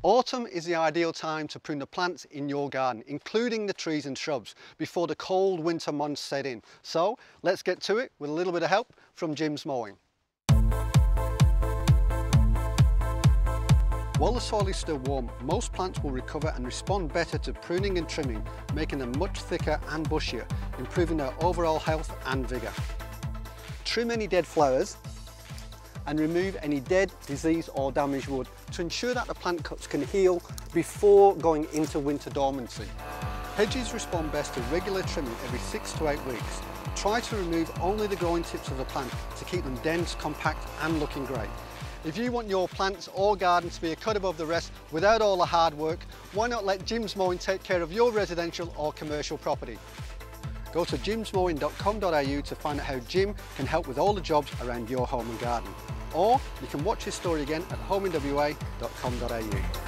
Autumn is the ideal time to prune the plants in your garden, including the trees and shrubs, before the cold winter months set in. So let's get to it with a little bit of help from Jim's Mowing. While the soil is still warm, most plants will recover and respond better to pruning and trimming, making them much thicker and bushier, improving their overall health and vigour. Trim any dead flowers and remove any dead, diseased or damaged wood to ensure that the plant cuts can heal before going into winter dormancy. Hedges respond best to regular trimming every 6 to 8 weeks. Try to remove only the growing tips of the plant to keep them dense, compact and looking great. If you want your plants or garden to be a cut above the rest without all the hard work, why not let Jim's Mowing take care of your residential or commercial property? Go to jimsmowing.com.au to find out how Jim can help with all the jobs around your home and garden. Or you can watch his story again at homeinwa.com.au.